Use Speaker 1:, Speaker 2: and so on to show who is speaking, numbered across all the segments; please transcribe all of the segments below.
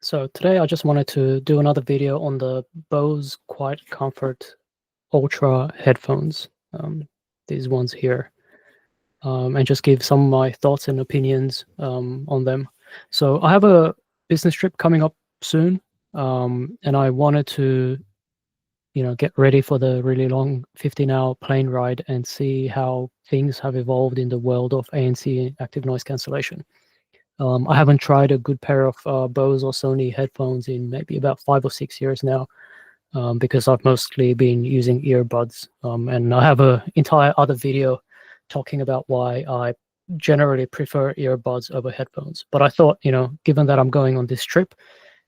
Speaker 1: So today I just wanted to do another video on the Bose Quiet Comfort Ultra headphones, these ones here, and just give some of my thoughts and opinions on them. So I have a business trip coming up soon, and I wanted to, get ready for the really long 15-hour plane ride and see how things have evolved in the world of ANC, active noise cancellation. I haven't tried a good pair of Bose or Sony headphones in maybe about 5 or 6 years now, because I've mostly been using earbuds. And I have an entire other video talking about why I generally prefer earbuds over headphones. But I thought, given that I'm going on this trip,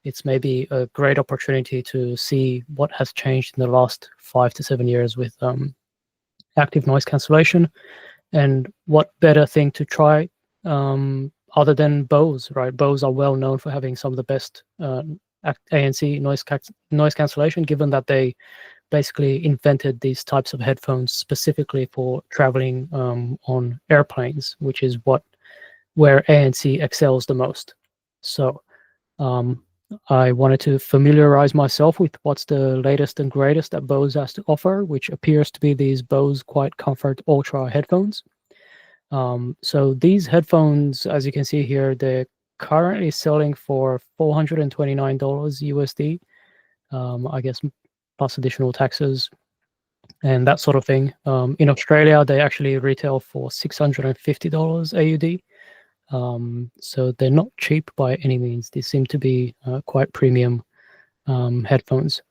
Speaker 1: it's maybe a great opportunity to see what has changed in the last 5 to 7 years with active noise cancellation, and what better thing to try other than Bose, right? Bose are well known for having some of the best ANC noise cancellation, given that they basically invented these types of headphones specifically for traveling on airplanes, which is where ANC excels the most. So I wanted to familiarize myself with what's the latest and greatest that Bose has to offer, which appears to be these Bose Quiet Comfort Ultra headphones. So these headphones, as you can see here, they're currently selling for $429 USD, I guess, plus additional taxes and that sort of thing. In Australia, they actually retail for $650 AUD. So they're not cheap by any means. They seem to be quite premium headphones.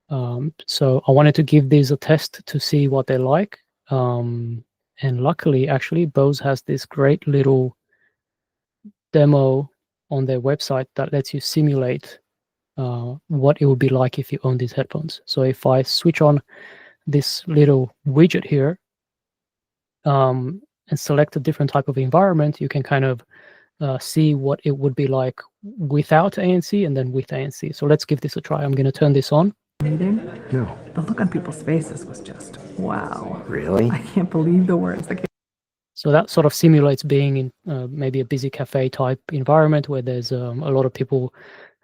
Speaker 1: So I wanted to give these a test to see what they're like. And luckily, actually, Bose has this great little demo on their website that lets you simulate what it would be like if you own these headphones. So if I switch on this little widget here and select a different type of environment, you can kind of see what it would be like without ANC and then with ANC. So let's give this a try. I'm going to turn this on.
Speaker 2: Meeting?
Speaker 3: No.
Speaker 2: The look on people's faces was just, wow.
Speaker 3: Really?
Speaker 2: I can't believe the words.
Speaker 1: So that sort of simulates being in maybe a busy cafe type environment where there's a lot of people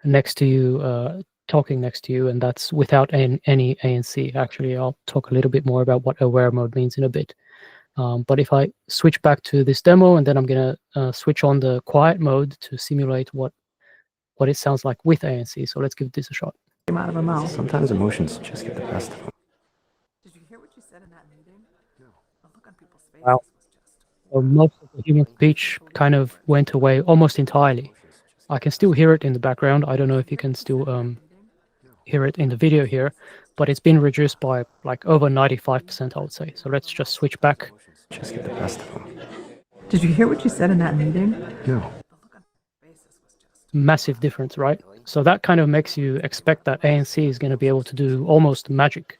Speaker 1: next to you, talking next to you, and that's without any ANC. Actually, I'll talk a little bit more about what aware mode means in a bit. But if I switch back to this demo, and then I'm going to switch on the quiet mode to simulate what it sounds like with ANC. So let's give this a shot.
Speaker 2: Out of her mouth.
Speaker 3: Sometimes emotions just get the best of them.
Speaker 2: Did you hear what you said in that meeting?
Speaker 3: No.
Speaker 2: The look on people's faces
Speaker 1: Wow.
Speaker 2: was just,
Speaker 1: So most of the human speech kind of went away almost entirely. I can still hear it in the background. I don't know if you can still hear it in the video here, but it's been reduced by like over 95%, I would say. So let's just switch back.
Speaker 3: Just get the best of them.
Speaker 2: Did you hear what you said in that meeting?
Speaker 3: No.
Speaker 2: The look on people's faces was just,
Speaker 1: Massive difference, right? So that kind of makes you expect that ANC is going to be able to do almost magic.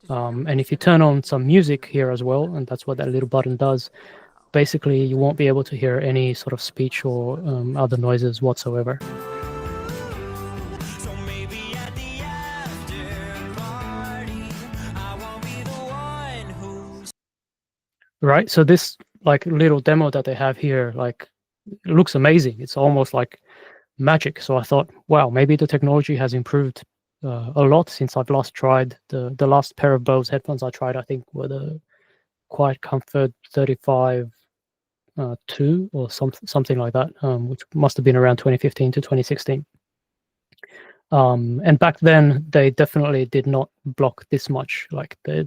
Speaker 1: And if you turn on some music here as well, and that's what that little button does, basically you won't be able to hear any sort of speech or other noises whatsoever.
Speaker 4: So maybe at the after party, I won't be the one who's
Speaker 1: Right, so this like little demo that they have here, like, it looks amazing. It's almost like magic. So I thought, wow, maybe the technology has improved a lot since I've last tried. The last pair of Bose headphones I tried, I think, were the Quiet Comfort 35 2 or something like that, which must have been around 2015 to 2016. And back then, they definitely did not block this much. Like the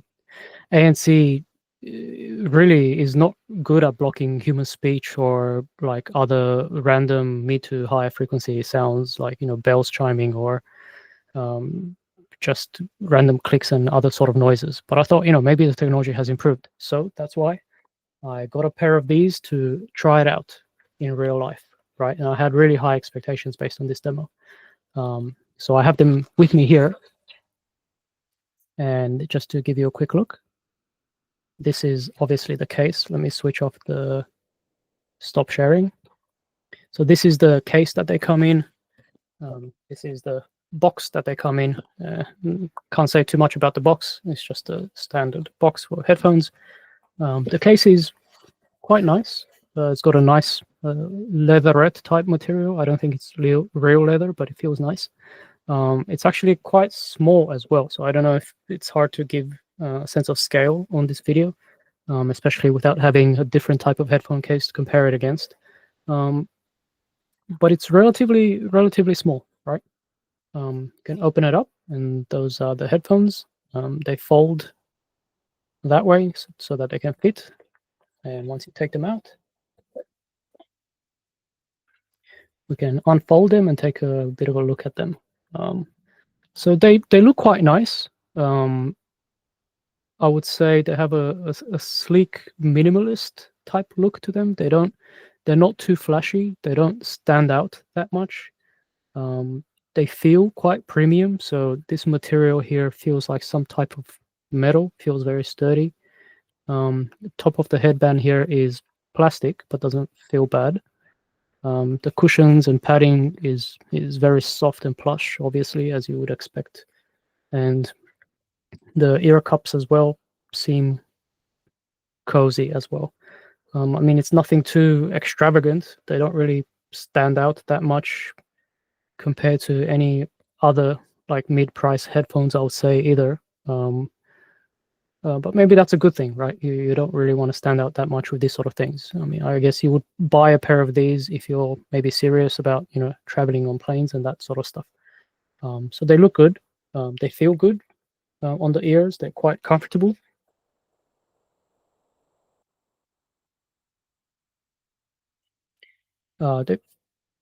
Speaker 1: ANC really is not good at blocking human speech or like other random mid to high frequency sounds, like bells chiming or just random clicks and other sort of noises. But I thought maybe the technology has improved, so that's why I got a pair of these to try it out in real life, right? And I had really high expectations based on this demo. So I have them with me here, and just to give you a quick look, this is obviously the case. Let me switch off the stop sharing. So this is the case that they come in. This is the box that they come in. Can't say too much about the box. It's just a standard box for headphones. The case is quite nice. It's got a nice leatherette type material. I don't think it's real leather, but it feels nice. It's actually quite small as well, so I don't know if it's hard to give a sense of scale on this video, especially without having a different type of headphone case to compare it against. But it's relatively small, right? You can open it up, and those are the headphones. They fold that way so that they can fit. And once you take them out, we can unfold them and take a bit of a look at them. So they look quite nice. I would say they have a sleek minimalist type look to them. They're not too flashy. They don't stand out that much. They feel quite premium. So this material here feels like some type of metal. Feels very sturdy. The top of the headband here is plastic, but doesn't feel bad. The cushions and padding is very soft and plush, obviously, as you would expect. And the ear cups as well seem cozy as well. I mean, it's nothing too extravagant. They don't really stand out that much compared to any other like mid-price headphones, I would say, either. But maybe that's a good thing, right? You don't really want to stand out that much with these sort of things. I mean, I guess you would buy a pair of these if you're maybe serious about, traveling on planes and that sort of stuff. So they look good. They feel good on the ears. They're quite comfortable. They're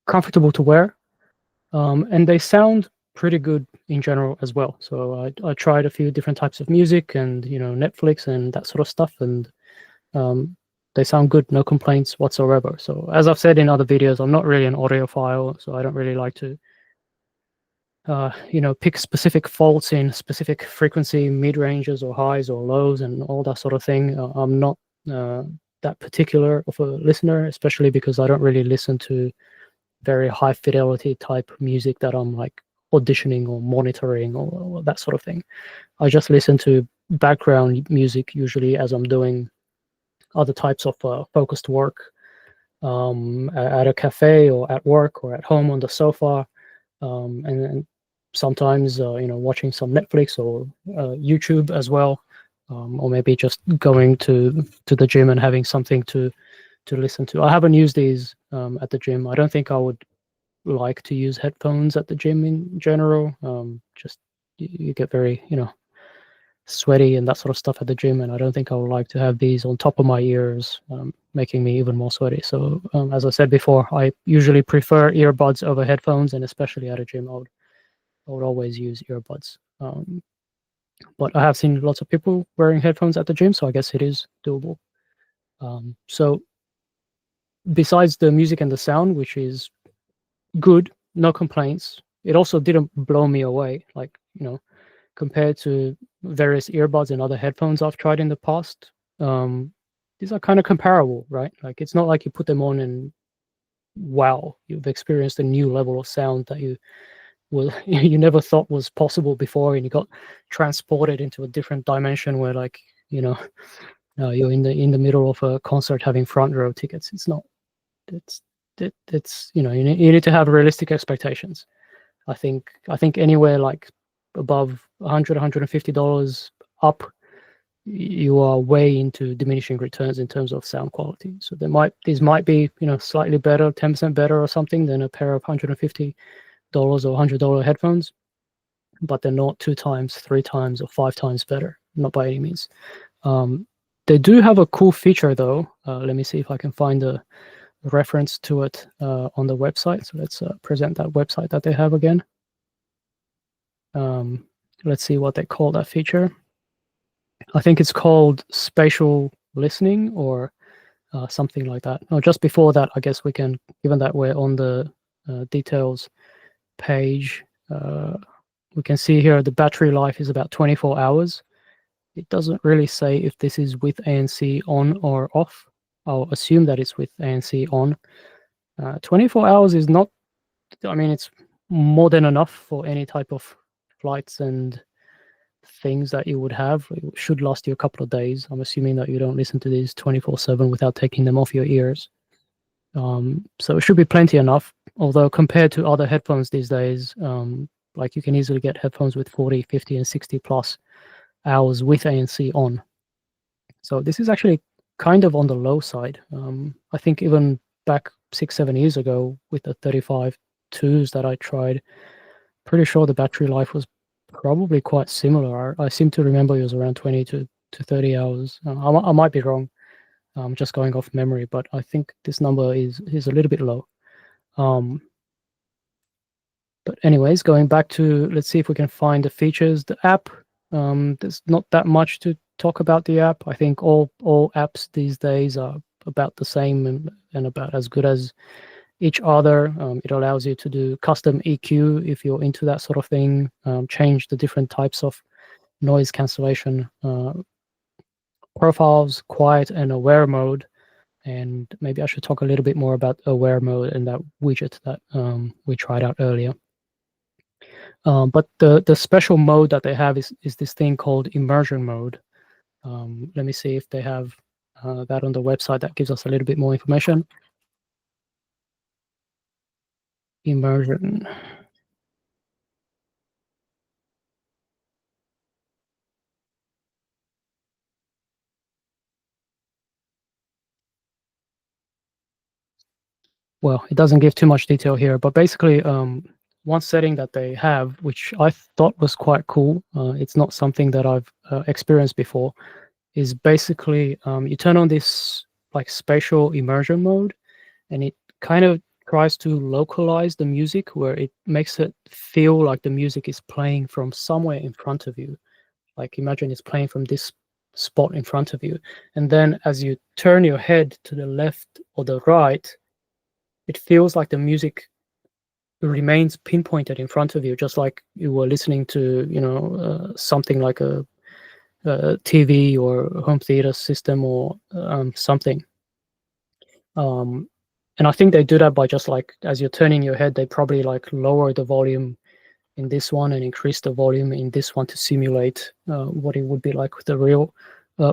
Speaker 1: comfortable to wear. And they sound pretty good in general as well. So I tried a few different types of music and Netflix and that sort of stuff, and they sound good, no complaints whatsoever. So as I've said in other videos, I'm not really an audiophile, so I don't really like to pick specific faults in specific frequency mid ranges or highs or lows and all that sort of thing. I'm not that particular of a listener, especially because I don't really listen to very high fidelity type music that I'm like auditioning or monitoring or that sort of thing. I just listen to background music usually as I'm doing other types of focused work at a cafe or at work or at home on the sofa, and sometimes watching some Netflix or YouTube as well, or maybe just going to the gym and having something to listen to. I haven't used these at the gym. I don't think I would like to use headphones at the gym in general. Just you get very sweaty and that sort of stuff at the gym, and I don't think I would like to have these on top of my ears, making me even more sweaty. So as I said before, I usually prefer earbuds over headphones, and especially at a gym, I would always use earbuds. But I have seen lots of people wearing headphones at the gym, so I guess it is doable. So besides the music and the sound, which is good, no complaints, it also didn't blow me away. Like, compared to various earbuds and other headphones I've tried in the past, these are kind of comparable, right? Like, it's not like you put them on and wow, you've experienced a new level of sound that you never thought was possible before, and you got transported into a different dimension where, like, you're in the middle of a concert having front row tickets. It's not. It's you need to have realistic expectations. I think anywhere like above $100-$150 up, you are way into diminishing returns in terms of sound quality. So these might be slightly better, 10% better or something than a pair of $150 or $100 headphones, but they're not 2 times, 3 times, or 5 times better. Not by any means. They do have a cool feature though. Let me see if I can find a reference to it on the website. So let's present that website that they have again. Let's see what they call that feature. I think it's called spatial listening or something like that. No, just before that, I guess we can, given that we're on the details page, we can see here the battery life is about 24 hours. It doesn't really say if this is with ANC on or off. I'll assume that it's with ANC on. 24 hours is not, I mean, it's more than enough for any type of flights and things that you would have. It should last you a couple of days. I'm assuming that you don't listen to these 24/7 without taking them off your ears. So it should be plenty enough. Although compared to other headphones these days, like you can easily get headphones with 40, 50, and 60 plus hours with ANC on. So this is actually kind of on the low side. I think even back 6-7 years ago with the 35 twos that I tried, pretty sure the battery life was probably quite similar. I seem to remember it was around 20 to 30 hours. I might be wrong, just going off memory, but I think this number is a little bit low. But anyways, going back to, let's see if we can find the features. The app, there's not that much to talk about the app. I think all apps these days are about the same and about as good as each other. It allows you to do custom EQ if you're into that sort of thing, change the different types of noise cancellation profiles, quiet and aware mode. And maybe I should talk a little bit more about aware mode and that widget that we tried out earlier. But the special mode that they have is this thing called immersion mode. Let me see if they have that on the website that gives us a little bit more information. Immersion. Well, it doesn't give too much detail here, but basically, one setting that they have, which I thought was quite cool, it's not something that I've experienced before, is basically you turn on this like spatial immersion mode, and it kind of tries to localize the music where it makes it feel like the music is playing from somewhere in front of you. Like imagine it's playing from this spot in front of you, and then as you turn your head to the left or the right, it feels like the music remains pinpointed in front of you, just like you were listening to, something like a TV or home theater system or something. And I think they do that by just like, as you're turning your head, they probably like lower the volume in this one and increase the volume in this one to simulate what it would be like with the real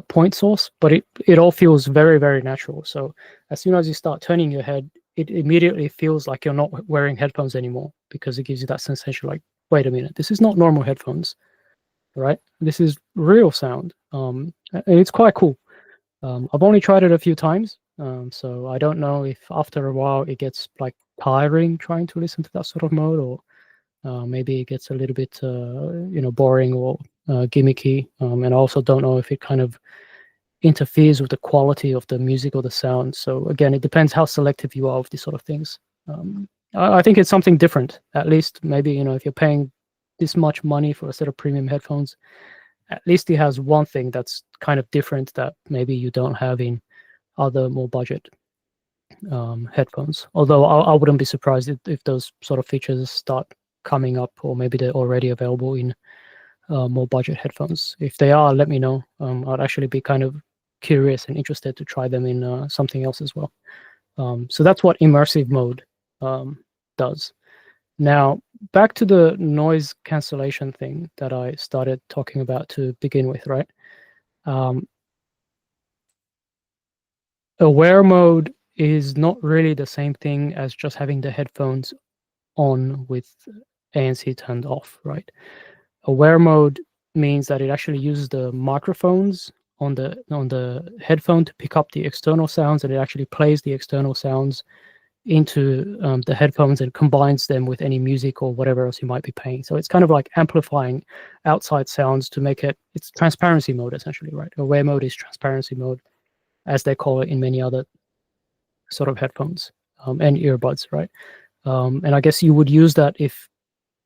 Speaker 1: point source. But it all feels very, very natural. So as soon as you start turning your head, it immediately feels like you're not wearing headphones anymore, because it gives you that sensation like, wait a minute, this is not normal headphones, right? This is real sound. And it's quite cool. I've only tried it a few times, so I don't know if after a while it gets like tiring trying to listen to that sort of mode, or maybe it gets a little bit boring or gimmicky. And I also don't know if it kind of interferes with the quality of the music or the sound. So again, it depends how selective you are with these sort of things. I think it's something different. At least maybe if you're paying this much money for a set of premium headphones, at least it has one thing that's kind of different that maybe you don't have in other more budget headphones. Although I wouldn't be surprised if those sort of features start coming up, or maybe they're already available in more budget headphones. If they are, let me know. I'd actually be kind of curious and interested to try them in something else as well. So that's what immersive mode does. Now, back to the noise cancellation thing that I started talking about to begin with, right? Aware mode is not really the same thing as just having the headphones on with ANC turned off, right? Aware mode means that it actually uses the microphones on the headphone to pick up the external sounds, and it actually plays the external sounds into the headphones and combines them with any music or whatever else you might be playing. So it's kind of like amplifying outside sounds to make it's transparency mode essentially, right? Aware mode is transparency mode, as they call it in many other sort of headphones and earbuds, right? And I guess you would use that if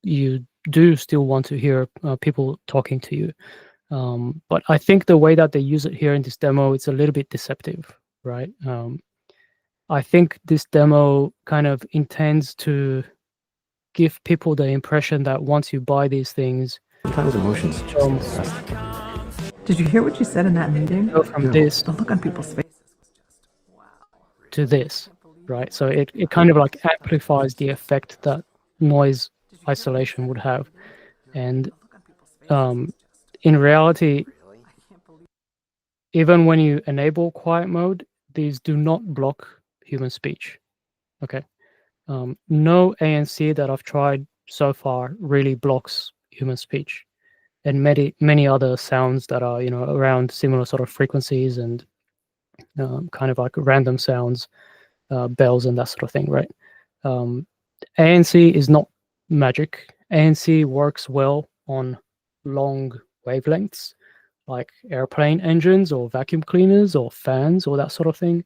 Speaker 1: you do still want to hear people talking to you. But I think the way that they use it here in this demo, it's a little bit deceptive, right? I think this demo kind of intends to give people the impression that once you buy these things,
Speaker 3: Sometimes emotions just get the best of them.
Speaker 2: Did you hear what you said in that meeting?
Speaker 1: go from this
Speaker 2: The look on people's faces was just wow.
Speaker 1: to this, right? So it kind of like amplifies the effect that noise isolation would have. And in reality, even when you enable quiet mode, these do not block human speech. Okay. No ANC that I've tried so far really blocks human speech, and many other sounds that are around similar sort of frequencies and kind of like random sounds, bells and that sort of thing, right? ANC is not magic. ANC works well on long wavelengths, like airplane engines or vacuum cleaners or fans or that sort of thing.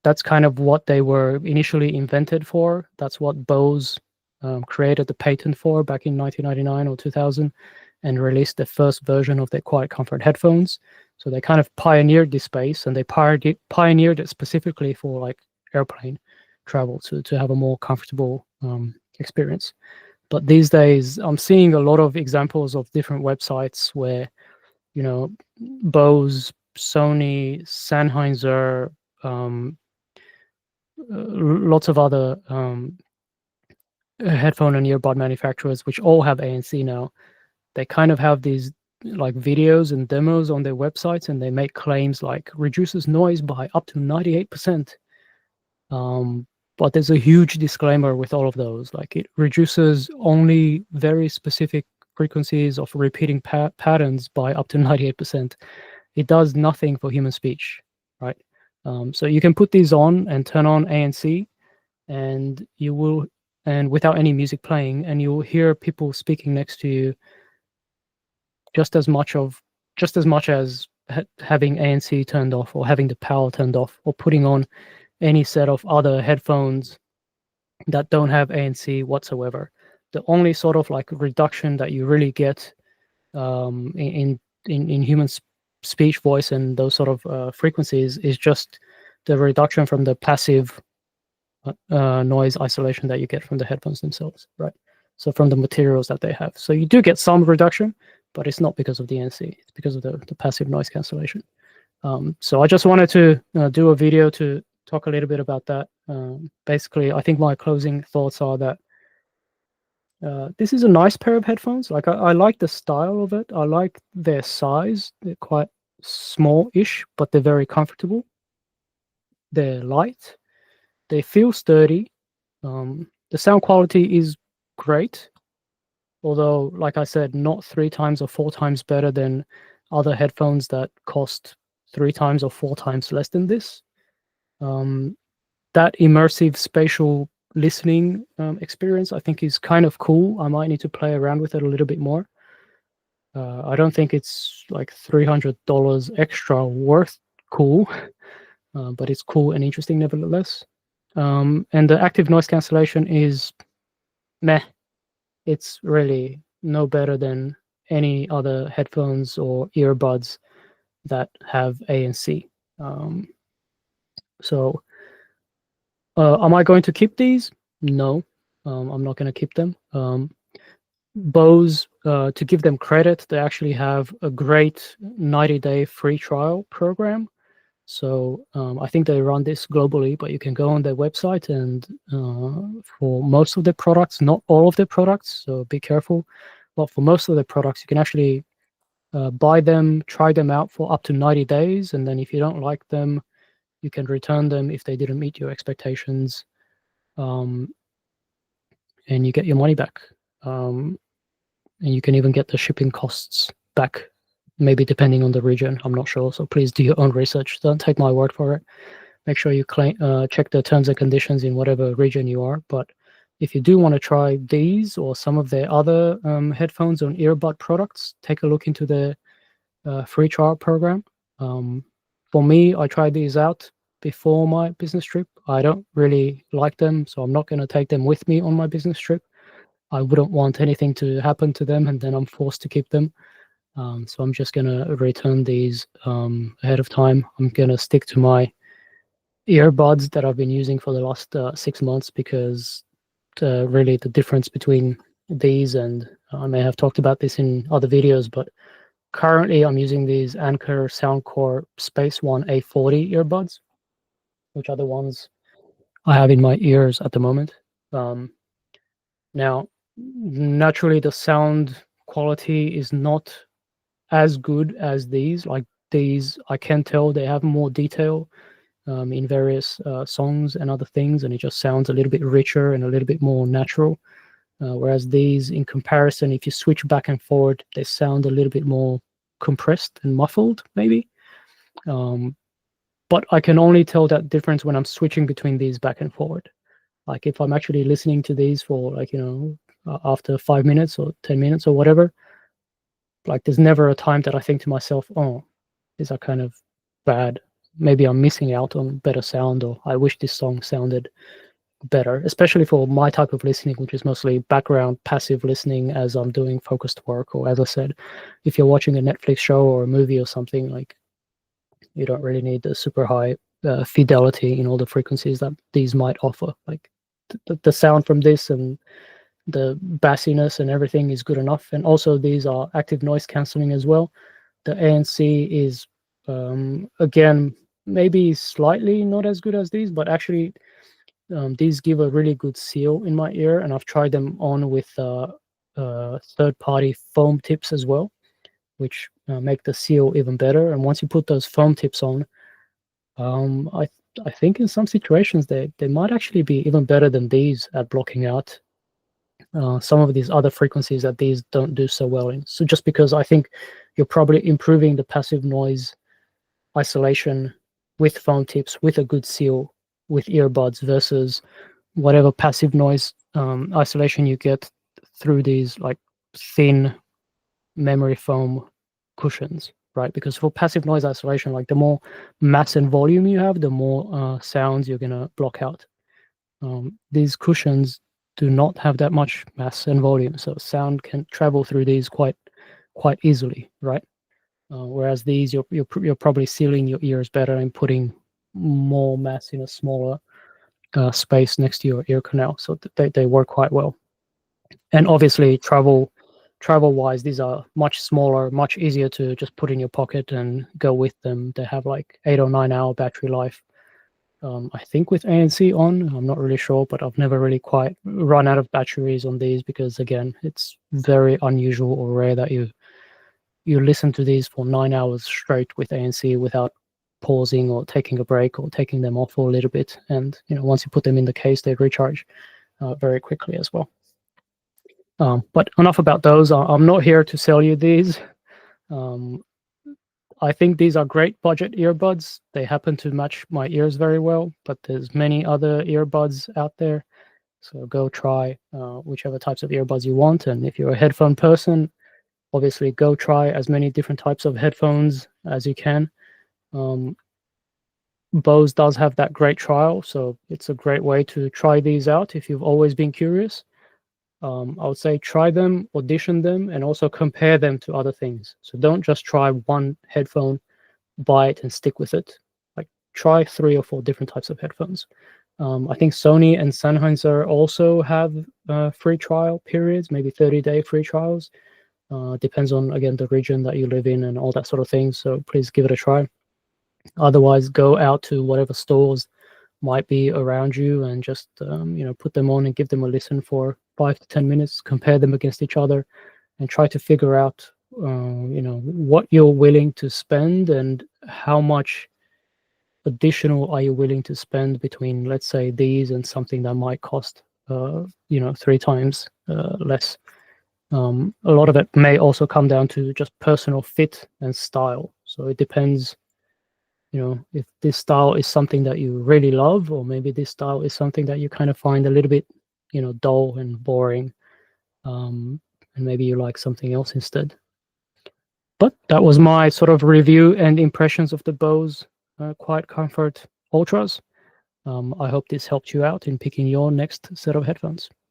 Speaker 1: That's kind of what they were initially invented for. That's what Bose created the patent for back in 1999 or 2000, and released the first version of their Quiet Comfort headphones. So they kind of pioneered this space, and they pioneered it specifically for like airplane travel to have a more comfortable experience. But these days, I'm seeing a lot of examples of different websites where, Bose, Sony, Sennheiser, lots of other headphone and earbud manufacturers, which all have ANC now. They kind of have these like videos and demos on their websites, and they make claims like reduces noise by up to 98%. But there's a huge disclaimer with all of those. Like, it reduces only very specific frequencies of repeating patterns by up to 98%. It does nothing for human speech, right? So you can put these on and turn on ANC, and without any music playing, and you will hear people speaking next to you just as much as having ANC turned off, or having the power turned off, or putting on any set of other headphones that don't have ANC whatsoever. The only sort of like reduction that you really get in human speech, voice, and those sort of frequencies is just the reduction from the passive noise isolation that you get from the headphones themselves, right? So from the materials that they have. So you do get some reduction, but it's not because of the ANC. It's because of the passive noise cancellation. So I just wanted to do a video to talk a little bit about that. Basically, I think my closing thoughts are that this is a nice pair of headphones. Like, I like the style of it. I like their size. They're quite small-ish, but they're very comfortable. They're light. They feel sturdy. The sound quality is great, although, like I said, not 3 times or 4 times better than other headphones that cost 3 times or 4 times less than this. That immersive spatial listening experience, I think, is kind of cool. I might need to play around with it a little bit more. I don't think it's like $300 extra worth cool, but it's cool and interesting nevertheless. And the active noise cancellation is meh. It's really no better than any other headphones or earbuds that have ANC. So am I going to keep these? No, I'm not going to keep them. Bose, to give them credit, they actually have a great 90-day free trial program. So I think they run this globally, but you can go on their website, and for most of their products, not all of their products, so be careful, but for most of their products, you can actually buy them, try them out for up to 90 days, and then if you don't like them, you can return them if they didn't meet your expectations, and you get your money back. And you can even get the shipping costs back, maybe depending on the region. I'm not sure, so please do your own research. Don't take my word for it. Make sure you check the terms and conditions in whatever region you are. But if you do want to try these or some of their other headphones and earbud products, take a look into the free trial program. For me, I tried these out before my business trip. I don't really like them, so I'm not going to take them with me on my business trip. I wouldn't want anything to happen to them, and then I'm forced to keep them. So I'm just going to return these ahead of time. I'm going to stick to my earbuds that I've been using for the last 6 months, because really the difference between these, and I may have talked about this in other videos, but currently I'm using these Anker Soundcore Space One A40 earbuds, which are the ones I have in my ears at the moment. Now, naturally, the sound quality is not as good as these. Like, these, I can tell they have more detail. in various songs and other things, and it just sounds a little bit richer and a little bit more natural. Whereas these, in comparison, if you switch back and forward, they sound a little bit more compressed and muffled, maybe. But I can only tell that difference when I'm switching between these back and forward. Like if I'm actually listening to these for like, after 5 minutes or 10 minutes or whatever, like there's never a time that I think to myself, oh, these are kind of bad. Maybe I'm missing out on better sound, or I wish this song sounded better, especially for my type of listening, which is mostly background passive listening as I'm doing focused work. Or as I said, if you're watching a Netflix show or a movie or something, like you don't really need the super high fidelity in all the frequencies that these might offer. Like the sound from this and the bassiness and everything is good enough. And also these are active noise cancelling as well. The ANC is again maybe slightly not as good as these, but actually these give a really good seal in my ear, and I've tried them on with third-party foam tips as well, which make the seal even better. And once you put those foam tips on, I think in some situations they might actually be even better than these at blocking out some of these other frequencies that these don't do so well in. So just because I think you're probably improving the passive noise isolation with foam tips, with a good seal, with earbuds, versus whatever passive noise isolation you get through these like thin memory foam cushions, right? Because for passive noise isolation, like the more mass and volume you have, the more sounds you're gonna block out. These cushions do not have that much mass and volume, so sound can travel through these quite easily, right? Whereas these, you're probably sealing your ears better and putting more mass in a smaller space next to your ear canal, so they work quite well. And obviously, travel wise, these are much smaller, much easier to just put in your pocket and go with them. They have like 8 or 9 hour battery life. I think with ANC on, I'm not really sure, but I've never really quite run out of batteries on these, because again, it's very unusual or rare that you listen to these for 9 hours straight with ANC without pausing or taking a break or taking them off for a little bit. And once you put them in the case, they recharge very quickly as well. But enough about those. I'm not here to sell you these. I think these are great budget earbuds. They happen to match my ears very well, but there's many other earbuds out there. So go try whichever types of earbuds you want. And if you're a headphone person, obviously go try as many different types of headphones as you can. Bose does have that great trial, so it's a great way to try these out if you've always been curious. I would say try them, audition them, and also compare them to other things. So don't just try one headphone, buy it, and stick with it. Like try 3 or 4 different types of headphones. I think Sony and Sennheiser also have free trial periods, maybe 30-day free trials. Depends on, again, the region that you live in and all that sort of thing. So please give it a try. Otherwise, go out to whatever stores might be around you and just put them on and give them a listen for 5 to 10 minutes, compare them against each other, and try to figure out what you're willing to spend and how much additional are you willing to spend between, let's say, these and something that might cost 3 times less. A lot of it may also come down to just personal fit and style. So it depends, if this style is something that you really love, or maybe this style is something that you kind of find a little bit, dull and boring, and maybe you like something else instead. But that was my sort of review and impressions of the Bose Quiet Comfort Ultras. I hope this helped you out in picking your next set of headphones.